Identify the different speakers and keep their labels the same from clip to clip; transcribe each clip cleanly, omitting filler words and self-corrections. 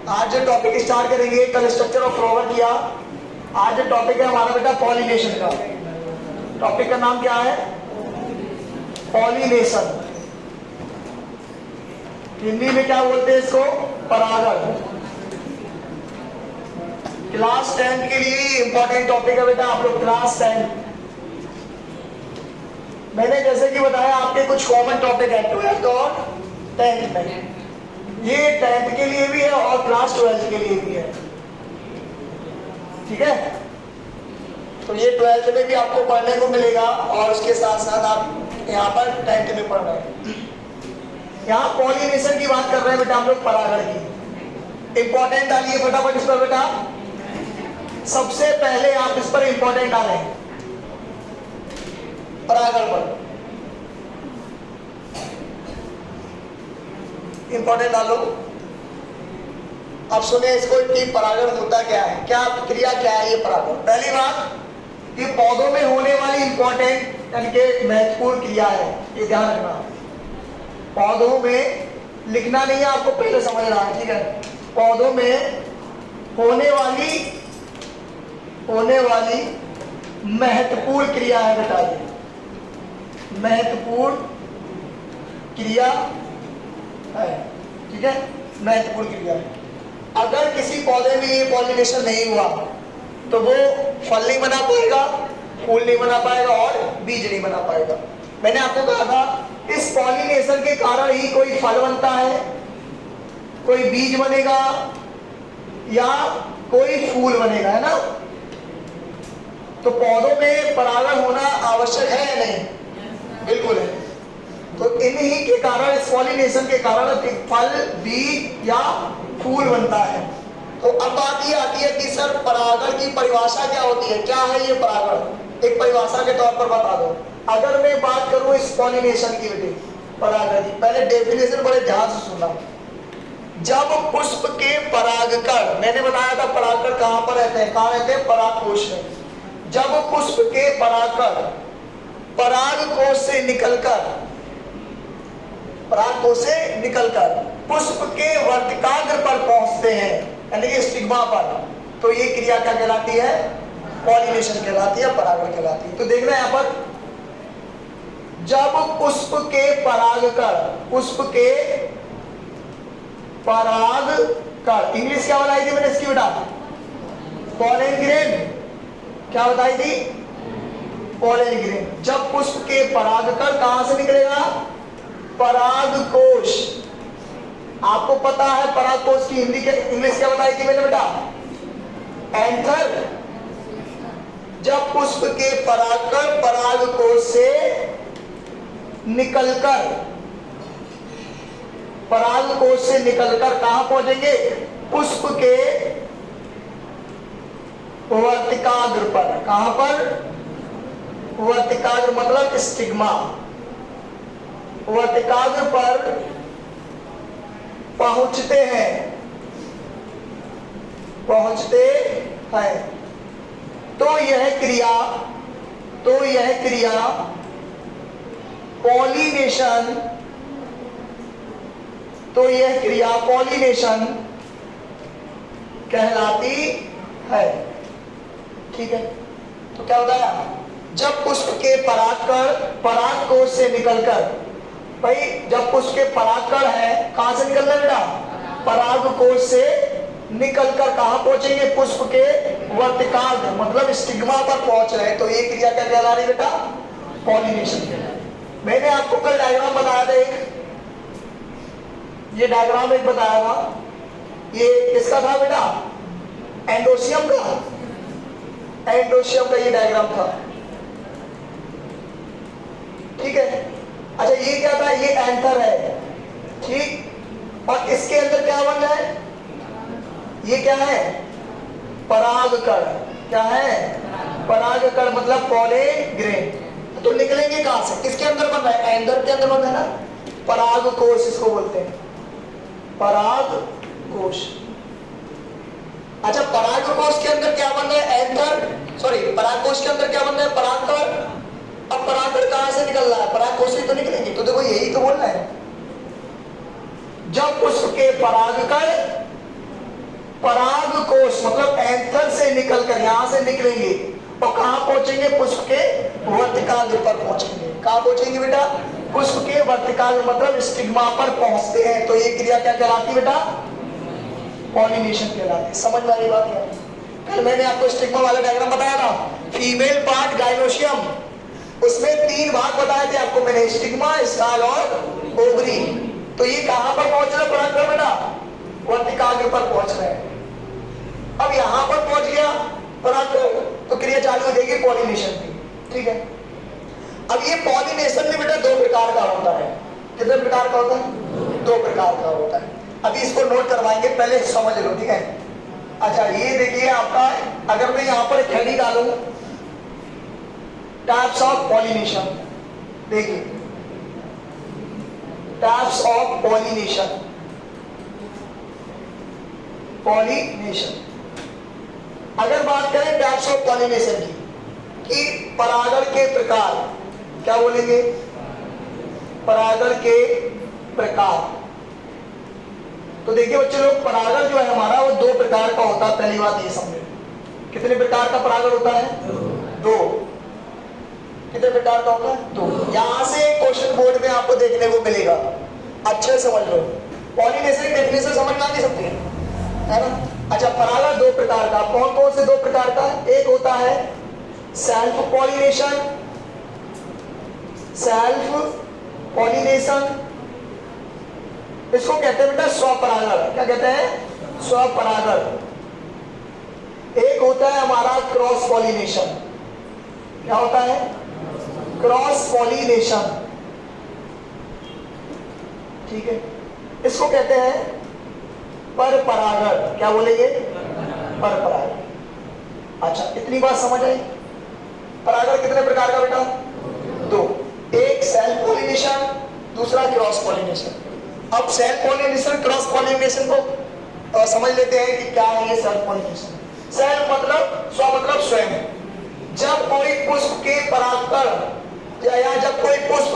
Speaker 1: आज जो topic start करेंगे, कल स्ट्रक्चर ऑफ फ्लावर किया। आज जो टॉपिक है हमारा बेटा पॉलिनेशन का। टॉपिक का नाम क्या है? पॉलिनेशन। हिंदी में क्या बोलते हैं इसको? परागण। क्लास 10 के लिए इंपॉर्टेंट टॉपिक है बेटा। आप लोग क्लास 10, मैंने जैसे कि बताया आपके कुछ कॉमन टॉपिक है 12th और 10th में। ये 10th के लिए भी है और क्लास 12th के लिए भी है, ठीक है। तो ये 12th में भी आपको पढ़ने को मिलेगा और उसके साथ साथ आप यहाँ पर 10th में पढ़ रहे हैं। यहाँ पॉलिनेशन की बात कर रहे हैं बेटा हम लोग, परागण की। इंपॉर्टेंट डालिए फटाफट इस पर बेटा। सबसे पहले आप इस पर इंपॉर्टेंट डालें, परागण पर इंपॉर्टेंट डालो। अब सुने इसको कि परागण होता क्या है, क्या क्रिया क्या है ये परागण। पहली बात, ये पौधों में होने वाली इंपॉर्टेंट यानी कि महत्वपूर्ण क्रिया है, ये ध्यान रखना। पौधों में लिखना नहीं है आपको, पहले समझना है, ठीक है। पौधों में होने वाली महत्वपूर्ण क्रिया है बेटा, ये महत्वपूर्ण क्रिया है, ठीक है। महत्वपूर्ण क्रिया है। अगर किसी पौधे में ये पॉलिनेशन नहीं हुआ तो वो फल नहीं बना पाएगा, फूल नहीं बना पाएगा और बीज नहीं बना पाएगा। मैंने आपको कहा था इस पॉलिनेशन के कारण ही कोई फल बनता है, कोई बीज बनेगा या कोई फूल बनेगा, है ना। तो पौधों में परागण होना आवश्यक है या नहीं? बिल्कुल है। तो इन्हीं के कारण, इस पॉलिनेशन के कारण फल, बीज या फूल बनता है। तो अब बात ये आती है कि सर परागण की परिभाषा क्या होती है, क्या है ये परागण? एक परिभाषा के तौर पर बता दो। अगर मैं बात करूं इस पॉलिनेशन की बेटे, परागण की, पहले डेफिनेशन बड़े ध्यान से सुनना। जब पुष्प के परागकण, मैंने बताया था परागकण कहां पर रहते हैं, कहां रहते हैं? परागकोश में। जब पुष्प के परागकण परागकोश से निकलकर पुष्प के वर्तिकाग्र पर पहुंचते हैं, यानी कि स्टिग्मा पर, तो ये क्रिया क्या कहलाती है? पॉलिनेशन कहलाती है, परागण कहलाती है। तो देखना यहाँ पर, जब पुष्प के परागकण, इंग्लिश क्या बताई थी मैंने इसकी बेटा? Pollen grain. क्या बताई थी? Pollen grain. जब पुष्प के परागकण कहां से निकलेगा? परागकोश। आपको पता है परागकोश की हिंदी के इंग्लिश क्या बताई थी मैंने बेटा? एंथर। जब पुष्प के परागकण परागकोश से निकलकर कहां पहुंचेंगे? पुष्प के वर्तिकाग्र पर। कहां पर? वर्तिकाग्र मतलब स्टिग्मा। वर्तिकाग्र पर पहुंचते हैं। तो यह क्रिया पॉलिनेशन कहलाती है, ठीक है। तो क्या होता है? जब पुष्प के परागकोश से निकलकर, भाई जब पुष्प के परागकण है, कहां से निकल रहे हैं बेटा? परागकोश से निकलकर कहां पहुंचेंगे? पुष्प के वर्तिकाग्र मतलब स्टिग्मा पर पहुंच रहे हैं, तो ये क्रिया क्या कहला रही बेटा? पॉलिनेशन। मैंने आपको कल डायग्राम बताया था ये डायग्राम एक बताया था, ये किसका था बेटा? एंडोसियम का ये डायग्राम था, ठीक है। अच्छा ये क्या था? ये एंथर है, ठीक। और इसके अंदर क्या बन रहा है? ये क्या है? परागकण। क्या है? परागकण मतलब पॉलन ग्रेन। तो निकलेंगे कहां से? किसके अंदर बन रहा है? एंथर के अंदर बन रहा है ना, परागकोश इसको बोलते हैं, परागकोश। अच्छा परागकोश के अंदर क्या बन रहा है? परागकोश के अंदर क्या बन रहा है? परागकण। अब परागकण कहां से निकल रहा है? परागकोश से तो निकलेंगे। तो देखो यही तो बोलना है, जब पुष्प के परागकण पराग कोश मतलब एंथर से निकलकर यहां से निकलेंगे और कहां पहुंचेंगे? पुष्प के वर्तिकाग्र पर पहुंचेंगे। कहां पहुंचेंगे बेटा? पुष्प के वर्तिकाग्र मतलब स्टिग्मा पर पहुंचते हैं। तो ये क्रिया क्या कहलाती बेटा? पॉलिनेशन कहलाती। समझ में आई बात है? कल मैंने आपको स्टिग्मा वाला डायग्राम बताया था, फीमेल पार्ट गाइनोशियम, उसमें 3 भाग बताए थे आपको मैंने, स्टिग्मा, स्टाइल और ओवरी। तो ये कहां पर पहुंच रहा है पराग बेटा? वर्तिकाग्र पर पहुंच रहे हैं। अब यहां पर पहुंच गया पराग तो क्रिया चालू हो जाएगी पॉलिनेशन की। ठीक है, अब ये पॉलिनेशन में बेटा 2 प्रकार का होता है। कितने प्रकार का होता है? 2 प्रकार का होता है। अभी इसको नोट करवाएंगे, पहले समझ लो। ठीक है, अच्छा ये देखिए आपका, अगर मैं यहां पर खड़ी डालूं टाइप्स ऑफ पॉलिनेशन, देखिए टाइप्स ऑफ पॉलिनेशन, पॉलिनेशन अगर बात करें टाइप्स ऑफ पॉलिनेशन की, कि परागण के प्रकार, क्या बोलेंगे? परागण के प्रकार। तो देखिए बच्चे लोग, परागण जो है हमारा वो 2 प्रकार का होता है। पहली बात ये समझो, कितने प्रकार का परागण होता है? 2। कितने प्रकार का होता है? 2। यहां से क्वेश्चन बोर्ड में आपको देखने को मिलेगा, अच्छे समझ लो। पॉलिनेशन डेफिनेशन समझ में आ नहीं सकती है ना? अच्छा, परागण 2 प्रकार का, कौन कौन से 2 प्रकार का? एक होता है सेल्फ पॉलिनेशन, सेल्फ पॉलिनेशन, इसको कहते हैं बेटा स्वपरागण। क्या कहते हैं? स्वपरागण। एक होता है हमारा क्रॉस पॉलिनेशन। क्या होता है? Cross pollination. ठीक है, इसको कहते हैं पर परागण। क्या बोलेंगे? पर परागण। अच्छा, इतनी बात समझ आई? परागण कितने प्रकार का बेटा? 2। एक सेल्फ पॉलिनेशन, दूसरा क्रॉस पॉलिनेशन। अब सेल्फ पॉलिनेशन क्रॉस पॉलिनेशन को समझ लेते हैं कि क्या है ये सेल्फ पॉलिनेशन। सेल्फ मतलब स्व मतलब स्वयं। जब कोई पुष्प के परागकण या जब कोई पुष्प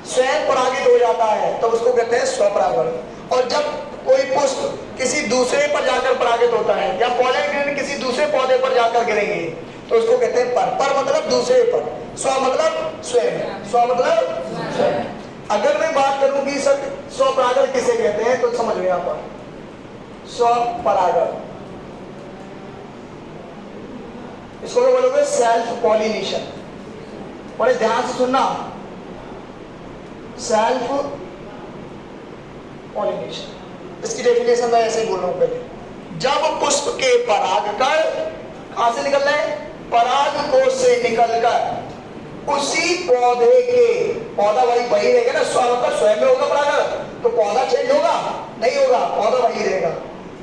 Speaker 1: स्वयं परागित हो जाता है तो उसको कहते हैं स्वपरागण। और जब कोई पुष्प किसी दूसरे पर जाकर परागित होता है या पॉलन ग्रेन किसी दूसरे पौधे पर जाकर गिरेंगे तो उसको कहते हैं पर। पर मतलब दूसरे पर, स्व मतलब स्वयं, स्व मतलब स्वयं। अगर मैं बात करूं कि सर स्वपरागण किसे कहते हैं तो समझ में आता है। स्वपरागण इसको क्या बोलोगे? Self pollination. बड़े ध्यान से सुनना, सेल्फ पॉलिनेशन। इसकी डेफिनेशन मैं ऐसे ही बोल रहा हूं पहले। जब पुष्प के परागकण कहां से निकल रहे हैं? पराग कोश से निकलकर उसी पौधे के, पौधा वही रहेगा ना, स्व मतलब स्वयं में होगा परागण, तो पौधा चेंज होगा? नहीं होगा, पौधा वही रहेगा।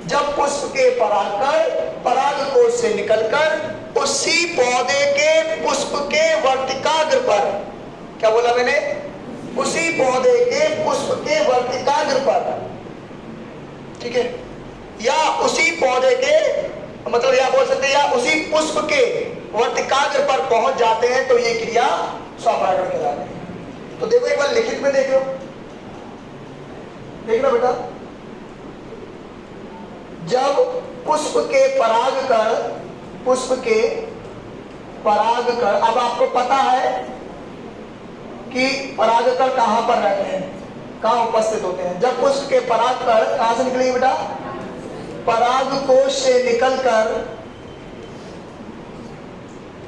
Speaker 1: जब पुष्प के परागकण पराग कोश से निकलकर उसी पौधे के पुष्प के वर्तिकाग्र पर, क्या बोला मैंने? उसी पौधे के पुष्प के वर्तिकाग्र पर, ठीक है, या उसी पौधे के मतलब या बोल सकते हैं या उसी पुष्प के वर्तिकाग्र पर पहुंच जाते हैं तो ये क्रिया स्वपरागण कहलाती है। तो देखो एक बार लिखित में देख लो, देखना बेटा। जब पुष्प के परागकण, पुष्प के परागकण, अब आपको पता है कि परागकण कहां पर रहते हैं, कहां उपस्थित होते हैं। जब पुष्प के परागकण कहां से निकलेंगे बेटा? पराग कोश से निकलकर,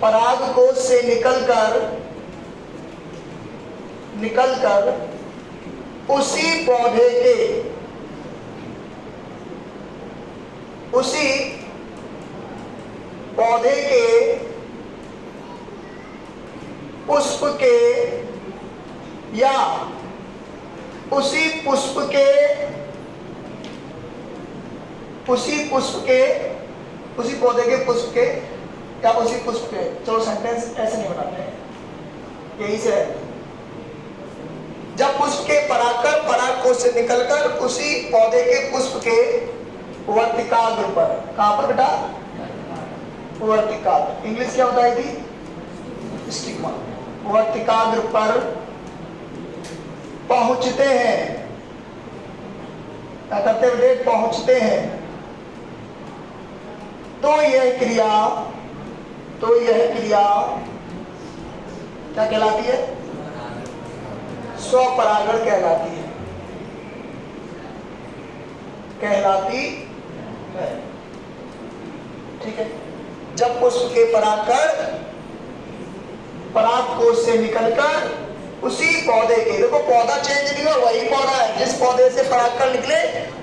Speaker 1: पराग कोश से निकलकर उसी पौधे के, उसी पौधे के पुष्प के या उसी पुष्प के, उसी पुष्प के, उसी पौधे के पुष्प के या उसी पुष्प के, चलो सेंटेंस ऐसे नहीं बनाते हैं, यही से है। जब पुष्प के परागकण पराग कोश से निकलकर उसी पौधे के पुष्प के वर्तिकाग्र पर, कहां पर बेटा? वर्तिकाग्र, इंग्लिश क्या होता है थी? स्टिग्मा। वर्तिकाग्र पर पहुंचते हैं, क्या करते हैं? पहुंचते हैं। तो यह क्रिया क्या कहलाती है? स्वपरागण कहलाती है। ठीक है। जब पुष्प के परागकण परागकोश से निकलकर उसी पौधे के, देखो पौधा चेंज नहीं हुआ, वही पौधा है, जिस पौधे से परागकण निकले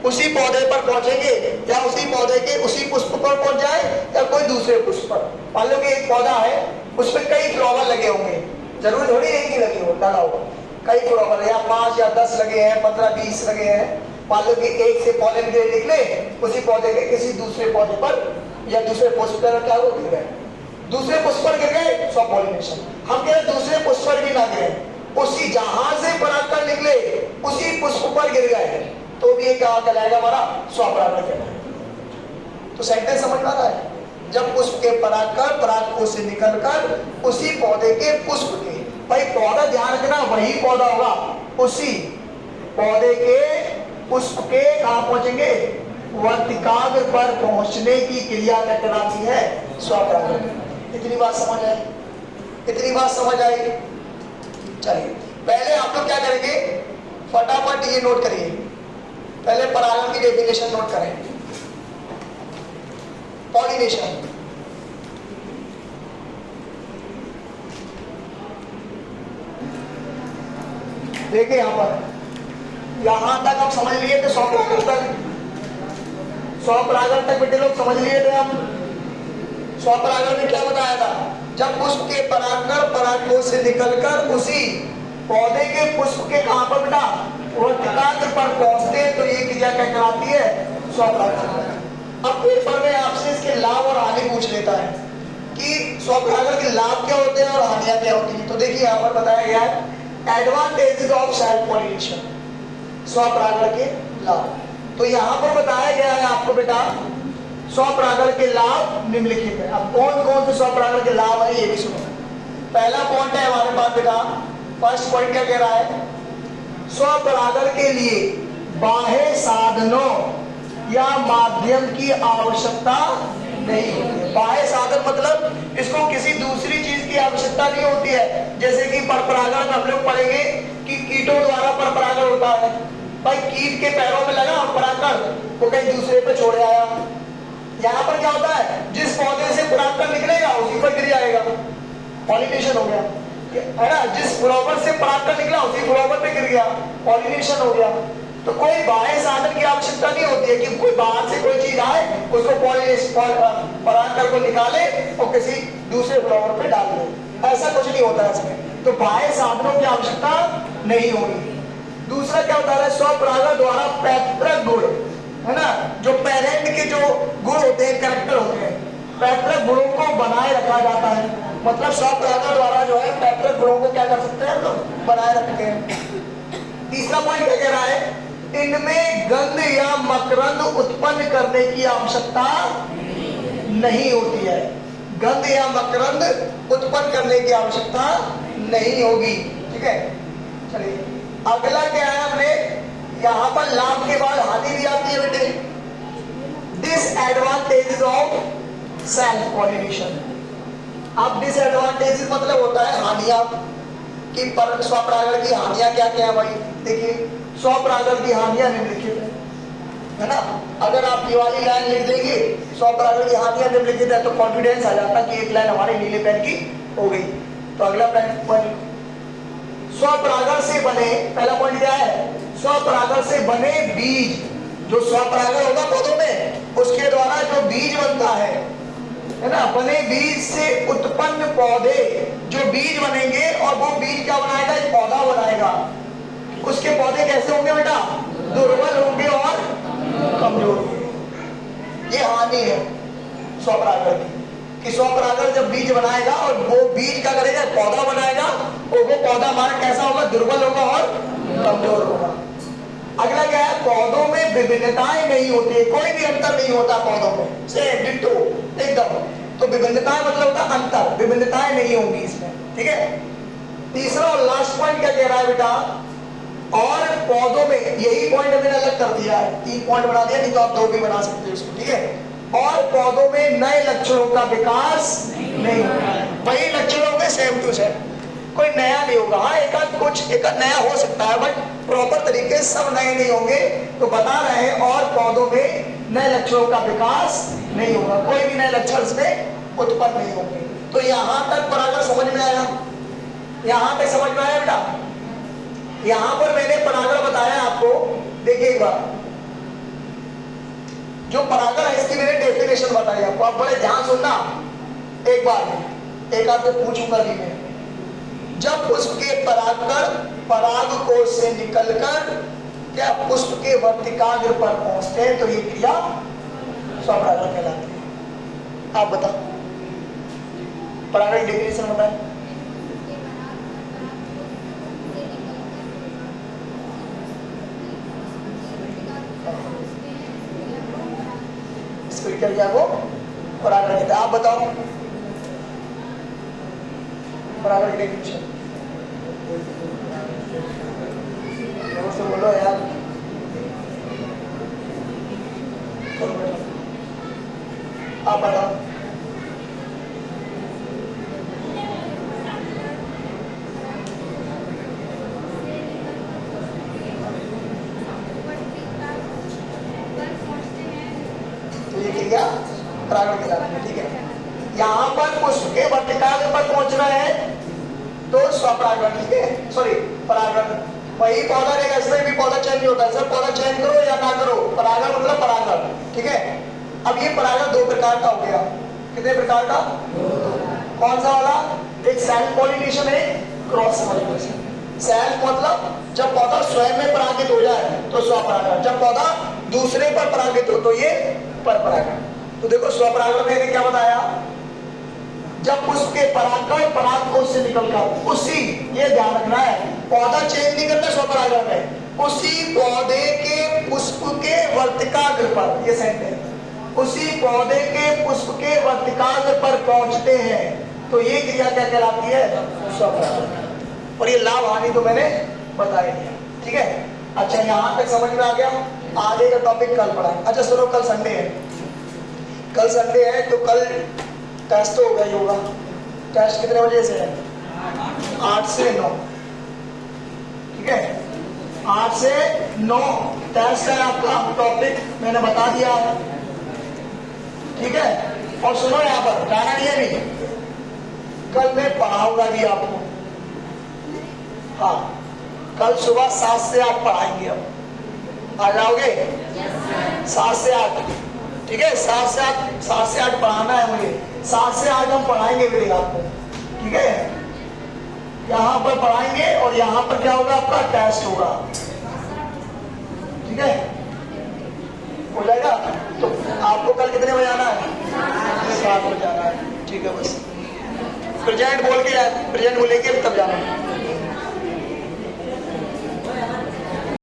Speaker 1: उसी पौधे पर पहुंचेंगे, या उसी पौधे के उसी पुष्प पर पहुंच जाए या कोई दूसरे पुष्प पर। मान लो कि एक पौधा है, उसमें कई फ्लावर लगे होंगे, जरूरी थोड़ी एक ही लगे हो, लगा हो कई फ्लावर, या 5 या 10 लगे हैं, 15-20 लगे हैं। मान लो कि एक से पौधे निकले, उसी पौधे के किसी दूसरे पौधे पर या दूसरे पुष्प पर क्या हो गिर गए, दूसरे पुष्प पर गिर गए, स्व पॉलिनेशन। हम कह रहे दूसरे पुष्प पर भी ना गिरे, उसी जहां से परागकण निकले उसी पुष्प पर गिर गए, तो भी ये क्या कहलाएगा? हमारा स्वपरागण कहलाएगा। तो सेंटेंस समझ में आ रहा है? जब पुष्प के परागकण परागकोश से निकलकर उसी पौधे के पुष्प के, भाई पौधा ध्यान रखना वही पौधा होगा, उसी पौधे के पुष्प के कहां पहुंचेंगे? वर्तिकाग्र पर पहुंचने की क्रिया क्या कहलाती है? स्वपरागण। इतनी बात समझ आई? चलिए पहले आप लोग क्या करेंगे, फटाफट ये नोट करिए, पहले परागण की डेफिनेशन नोट करें। पॉलिनेशन, देखिए यहां तक हम समझ लिए थे, स्वपरागण तक बेटे लोग समझ लिए थे हम। स्वपरागण में क्या बताया था? जब पुष्प के परागकण परागकोश से निकलकर उसी पौधे के पुष्प के कहां पर बेटा? वर्तिकाग्र पर पहुंचते हैं, तो ये क्रिया क्या कहलाती है? स्वपरागण। अब पेपर में आपसे इसके लाभ और हानि पूछ लेता है कि स्वपरागण के लाभ क्या होते हैं और हानियां क्या होती है। तो देखिए यहां पर बताया गया है एडवांटेजेस ऑफ सेल्फ पॉलिनेशन, स्वपरागण के लाभ। तो यहां पर बताया गया है आपको बेटा स्वपरागण के लाभ निम्नलिखित है। अब कौन कौन से स्वपरागण के लाभ है ये भी सुनो। पहला पॉइंट है हमारे पास बेटा, फर्स्ट पॉइंट क्या कह रहा है? स्वपरागण के लिए बाह्य साधनों या माध्यम की आवश्यकता नहीं होती है। बाह्य साधन मतलब इसको किसी दूसरी चीज की आवश्यकता नहीं होती है। जैसे कि परपरागण में हम लोग पढ़ेंगे कि कीटों द्वारा परपरागण होता है। भाई कीट के पैरों में लगा परागकण, वो कहीं दूसरे पे छोड़ आया। यहाँ पर क्या होता है? जिस पौधे से परागकण निकलेगा उसी पर गिर जाएगा, पॉलिनेशन हो गया, है ना। जिस फ्लावर से परागकण निकला उसी फ्लावर पे गिर गया, पॉलिनेशन हो गया। तो कोई बाह्य साधन की आवश्यकता नहीं होती है कि कोई बाहर से कोई चीज आए उसको परागकण को निकाले और किसी दूसरे फ्लावर पे डाल दे, ऐसा कुछ नहीं होता है इसमें। तो बाह्य साधनों की आवश्यकता नहीं होगी। दूसरा क्या होता है? स्वपरागण द्वारा पैतृक गुण, है ना, जो पेरेंट के जो गुण होते हैं, कैरेक्टर होते हैं, पैतृक गुणों को बनाए रखा जाता है। मतलब स्वपरागण द्वारा जो है पैतृक गुणों को क्या कर सकते हैं हम लोग? बनाए रखते हैं। तीसरा पॉइंट क्या कह रहा है? इनमें गंध या मकरंद उत्पन्न करने की आवश्यकता नहीं होती है। गंध या मकरंद उत्पन्न करने की आवश्यकता नहीं होगी। ठीक है, चलिए अगला क्या है? हमने यहां पर लाभ के बाद हानि भी आती है बेटे, डिसएडवांटेजेस ऑफ सेल्फ पॉलिनेशन। अब डिसएडवांटेजेस मतलब होता है हानियां, कि स्वपरागण की हानियां क्या क्या है भाई? देखिए स्वपरागण की हानियां निम्नलिखित है ना। अगर आप ये वाली लाइन लिख देंगे स्वपरागण की हानियां निम्नलिखित है, तो कॉन्फिडेंस आ जाता कि एक लाइन हमारे नीले पेन की हो गई। तो अगला पॉइंट, स्वपरागण से बने, पहला पॉइंट क्या है? स्वपरागण से बने बीज, जो स्वपरागण होगा पौधों में, उसके द्वारा जो बीज बनता है ना, बने बीज से उत्पन्न पौधे, जो बीज बनेंगे और वो बीज क्या बनाएगा? एक पौधा बनाएगा। उसके पौधे कैसे होंगे बेटा? दुर्बल होंगे और कमजोर होंगे। ये हानि है स्वपरागण की, कि स्वपरागण जब बीज बनाएगा और वो बीज क्या करेगा? पौधा बनाएगा, और वो पौधा हमारा कैसा होगा? दुर्बल होगा और कमजोर होगा। अगला क्या है? पौधों में विभिन्नताएं नहीं होती है, कोई भी अंतर नहीं होता पौधों में, सेम डिट्टो एकदम। तो विभिन्नताएं मतलब होता है अंतर, विभिन्नताएं नहीं होंगी इसमें। ठीक है। तीसरा और लास्ट पॉइंट क्या कह रहा है बेटा? और पौधों में, यही पॉइंट मैंने अलग कर दिया है, 3 पॉइंट बना दिया, नहीं तो आप 2 भी बना सकते हो इसको। ठीक है, और पौधों में नए लक्षणों का विकास नहीं होता है। वही लक्षण होंगे सेम टू सेम, कोई नया नहीं होगा। हाँ एक आध नया हो सकता है, बट प्रॉपर तरीके से सब नए नहीं होंगे। तो बता रहे हैं और पौधों में नए लक्षणों का विकास नहीं होगा, कोई भी नए लक्षण इसमें उत्पन्न नहीं होंगे। तो यहां तक परागण समझ में आया? यहां तक समझ में आया बेटा? यहां पर मैंने परागण बताया आपको। देखिए एक बार, जो परागण है इसकी मैंने डेफिनेशन बताई आपको, आप बड़े ध्यान सुनना। एक बार एक आध पूछूंगा भी मैं। जब पुष्प के परागकण पराग कोश से निकलकर क्या पुष्प के वर्तिकाग्र पर पहुंचते हैं तो ये क्रिया स्वपरागण कहलाती है। आप बताओ, परागण डेफिनेशन बताएं। इस प्रक्रिया को परागण कहते हैं। आप बताओ परागण डेफिनेशन से बोलो यार। आप बताओ। तो ये क्रिया परागण कहलाती है। ठीक है, यहाँ पर पुष्प के वर्तिकाग्र पर पहुंचना है तो स्वपरागण। ठीक है, सॉरी परागण। वही पौधा रहेगा, इसमें भी पौधा चयन नहीं होता है। सर पौधा चयन करो या ना करो, परागण मतलब परागण। ठीक है, अब ये परागण दो प्रकार का हो गया। कितने प्रकार का? कौन सा वाला? एक सेल्फ पॉलिनेशन है, क्रॉस पॉलिनेशन। सेल्फ मतलब जब पौधा स्वयं में परागित हो जाए तो स्वपरागण, जब पौधा दूसरे पर परागित हो तो ये परपरागण। तो देखो स्वपरागण मैंने क्या बताया? जब उसके परागकण पराग कोश से निकलकर उसी, ये ध्यान रखना है, पौधा चेंज नहीं करता स्वपरागण में, उसी पौधे के पुष्प के वर्तिकाग्र पर, ये सेंटेंस, उसी पौधे के पुष्प के वर्तिकाग्र पर पहुंचते हैं तो ये क्रिया क्या कहलाती है? स्वपरागण। और ये लाभ हानि तो मैंने बता ही दिया। ठीक है, अच्छा यहां तक समझ में आ गया। आगे का टॉपिक कल पढ़ाएंगे। अच्छा सुनो, कल संडे है, कल संडे है तो कल टेस्ट तो होगा ही होगा। टेस्ट कितने बजे से है? 8 से 9। ठीक है, 8 से 9 टेस्ट है आपका। टॉपिक मैंने बता दिया है। ठीक है, और सुनो यहाँ पर जाना नहीं है भी, कल मैं पढ़ाऊंगा भी आपको। हाँ, कल सुबह 7 से 8 पढ़ाएंगे। अब आ जाओगे? 7 से 8। ठीक है, 7 से 8 पढ़ाना है मुझे। 7 से 8 हम पढ़ाएंगे भी आपको। ठीक है, यहाँ पर पढ़ाएंगे और यहाँ पर क्या होगा? आपका टेस्ट होगा। ठीक है, हो जाएगा। तो आपको कल कितने बजे आना है? 7 बजे आना है। ठीक है, बस प्रेजेंट बोल के, प्रेजेंट बोलेंगे तब जाना है।